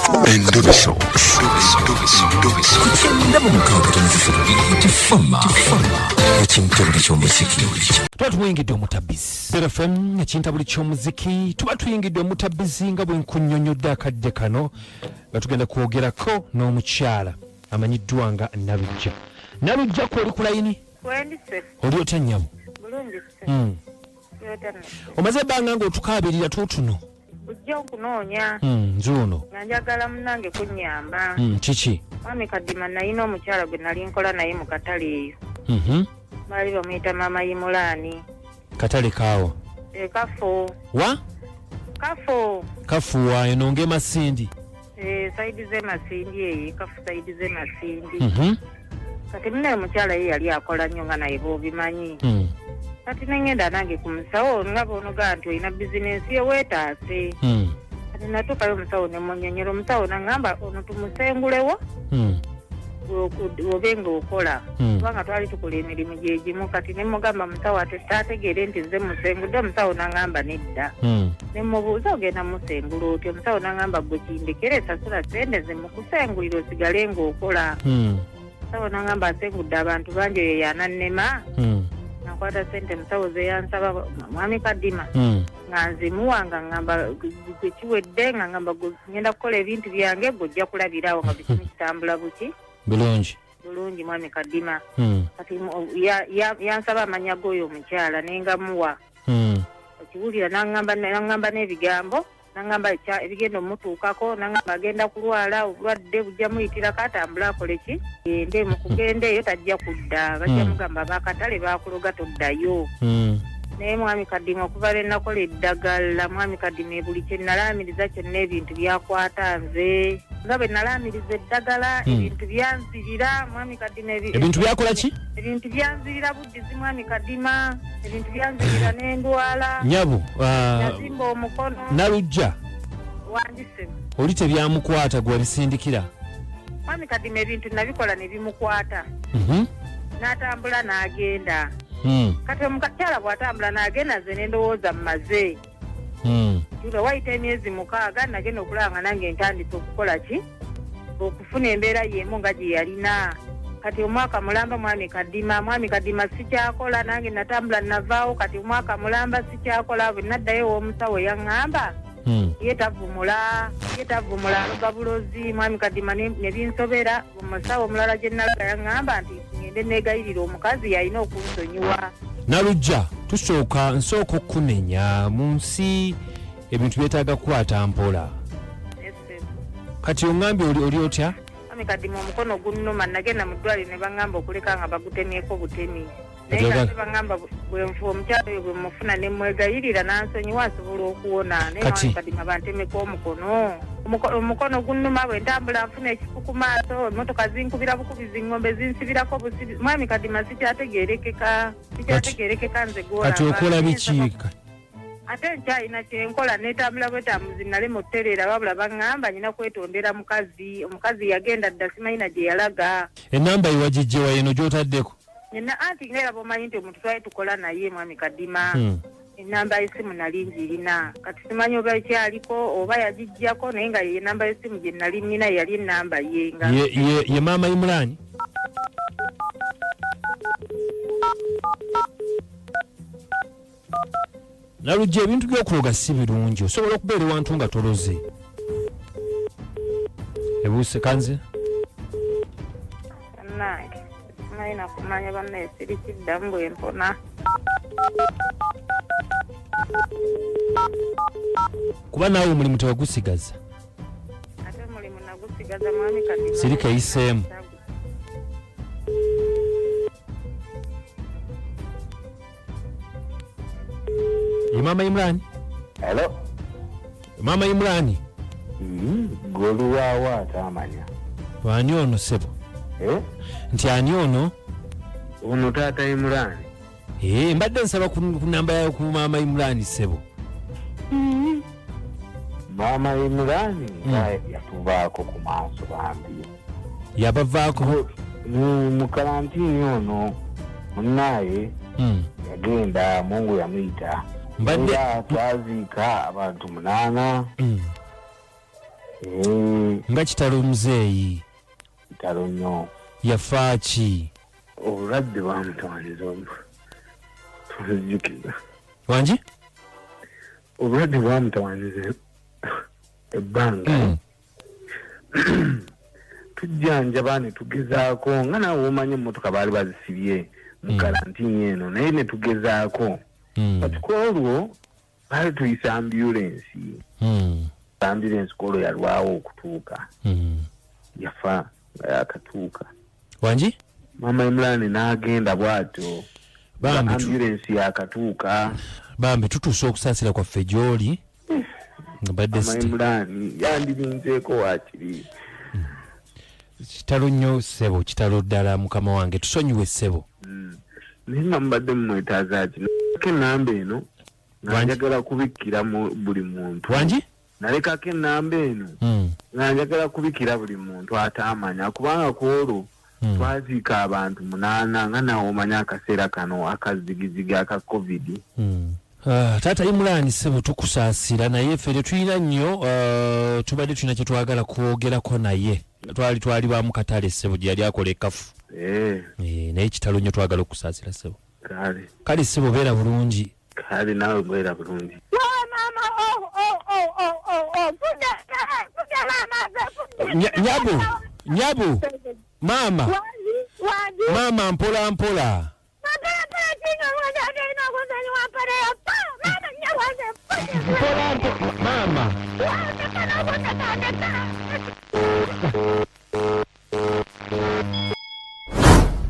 Endubiso. Kutenda mu mukaaga tifama. Ekintabuli ky'omuziki. Tuba tuyingidde omutabizi. FM ekintabuli ky'omuziki tuba tuyingidde omutabizi nga bwe nkunnyonnyodde akadde kano nga tugenda kwogerako n'omukyala amanyiddwa nga Nalujja. Nalujja ko oli ku layini? Oli otya nnyabo? Bulungi. Omaze ebbanga ng'otukaabirira tuutuno? Ujja okunoonya. Nzuuno. Nga njagala munnange kunnyamba. Kiki? Mwami Kadima nalina omukyala gwe nali nkola naye mu katale eyo. Baali bamuyita Maama Imulaani. Katale kaawo? Kafo. Wa? Kafo. Kafuwa eno ng'emasindi? Saidi z'emasindi eyo, Kafu saidi z'emasindi. Kati munaye omukyala ye yali akola nnyo nga naye b'obimanyi. Kati nengenda nange ku musawo nga bw'onoga nti olina bizinensi ye weetaase. Kati natuukayo omusawo ne munnyonnyera omusawo n'aŋŋamba ono tumusengulewo obe ng'okola. Kubanga twali tukola emirimu gye gimu. Kati ne mugamba musawo ate taategeere nti nze musengudde. Omusawo n'aŋŋamba nedda. Ne mubuuza ogenda musengula otyo. Omusawo n'aŋŋamba gwe kindekere sasula sente ze mukusengulira osigale ng'okola. Omusawo n'aŋŋamba asengudde abantu bangi oyo yanannema. Nakwata sente musawo ze yansaba Mwami Kadima nga nzimuwa nga ŋŋamba gwe kiwedde nga ŋŋamba ngenda kukola ebintu byange gwe kulabirawo nga bikimu kitambula buki bulungi Mwami Kadima. Kati yansaba amanya g'oyo omukyala nengamuwa okiwulira n'aŋŋamba n'ebigambo n'aŋŋamba ebigenda omutuukako n'aŋŋamba agenda kulwala obulwadde bujja muyitirako atambule akole ki gende mu kugenda eyo tajja kudda bajja mugamba bakatale bakuloga toddayo. Naye Mwami Kadima okuva lwe nakola eddagala Mwami Kadima buli kye nalaamiriza kyonna ebintu byakwata nze nga bwe nalaamiriza eddagala ebintu byanzirira Mwami Kadima ebintu byakola ki? Ebintu byanzirira buddizi Mwami Kadima, ebintu byanzirira n'endwala. Nyabu yazimba omukono. Nalujja wandise oli tebyamukwata gwe wabisindikira? Mwami Kadima ebintu nabikola ne bimukwata. N'atambula n'agenda. Kati omukyala bw'atambula n'agenda nze ne ndowooza mmaze. Nga wayita emyezi 6 nagenda okulaba nange ntandise okukola ki? Okufuna embeera y'emu nga gye yalina. Kati omwaka mulamba Mwami Kadima sikyakola nange natambula navaawo. Kati omwaka mulamba sikyakola bwe naddayo ew'omusawo yaŋŋamba ye tavumula aloga bulozi Mwami Kadima ne binsobera. Omusawo omulala gye nalaga yaŋŋamba nti ngende neegayirira omukazi yalina okunsonyiwa. Nalujja nsooka okkunenya mu nsi ebintu byetaaga kukwata mpola. Kati oŋŋambye oli otya? Mwami Kadima omukono gunnuma nagenda mu ddwaliro ne baŋŋamba okuleka nga bagutemyeko butemi. Naye nga baŋŋamba omukyala oyo bwe mufuna ne mwegayirira n'ansonyiwa asobola okuwona. Naye Mwami Kadima bantemeko omukono gunnuma bwe ntambula nfuna ekifu ku maaso emmotoka zinkubira bukubizi ng'ombe zinsibirako busibi. Mwami Kadima sikyategeerekeka nze gwolaba. Kati okola biki? Ate nkyalina kyenkola netambula bwetambuzi nalema otutereera wabula baŋŋamba nyina kwetondera omukazi yagenda dda simanyina gye yalaga. Ennamba ewagijjewa yeno gy'otaddeko? Anti ngaera bomanyi nti omuntu twali tukola naye Mwami Kadima. Ennamba y'essimu nali njirina kati simanyi oba ekyaliko oba yagijjako naye nga ye nnamba y'essimu gye nali nnina yali ennamba ye nga ye Maama Imulaani. Nalujja ebintu by'okuloga si birungi osobola okubeera ewantu nga toloze. Ebuuse kanze simanyi nakumanya bannaye siri kiddamu bwe mpona. Kuba naawe omulimu tewagusigaza? Ate omulimu nagusigaza Mwami Kadima. Siri kayiseemu. Ye Maama Imulaani? Hello. Maama Imulaani? Goluwaawo atamanya. Ani ono ssebo? Nti ani ono? Ono taata Imulaani. Mbadde nsaba ku nnamba yayo ku Maama Imulaani ssebo. Maama Imulaani yatuvaako ku maaso bambi. Yabavaako? Mu kalantiini ono munnaye yagenda Mungu yamuyita. Mbadde twaziika abantu 8. nga kitalo muzeeyi kitalo nnyo yafa ki obulwadde bwamutwaliza tuzijjukiza wangi obulwadde bwamutawanyiriza ebbanga tujjanjaba ne tugezaako nga naawe omanye emmotoka baali bazisibye mu kalantiini eno naye ne tugezaako kati ku olwo baali tuyisa ambulensi ambulensi ku olwo yalwawo okutuuka yafa nga yakatuuka wangi maama Imran n'agenda bw'atyo ambulensi yakatuuka bambi tutuuse okusaasira kwaffe gy'oli nga badde maama Imran yandibinzeeko waakiri kitalo nnyo ssebo kitalo ddala mukama wange tusonyiwe ssebo naye nga mubadde mumwetaaza ki nalekako ennamba eno nga njagala kubikkira buli muntu wangi nalekako ennamba eno nga njagala kubikkira buli muntu ataamanya kubanga ku olwo twaziika abantu 8 nga nawe omanya akaseera kano akazigizigi aka covid taata Imran ssebo tukusaasira naye ffe tetulina nnyo tubadde tulina kye twagala kwogerako naye twali bamu katale ssebo gye yali akola ekafu naye kitalo nnyo twagala okusaasira ssebo kale ssebo beera bulungi kale naawe beera bulungi nyabu maama mpola mpola mama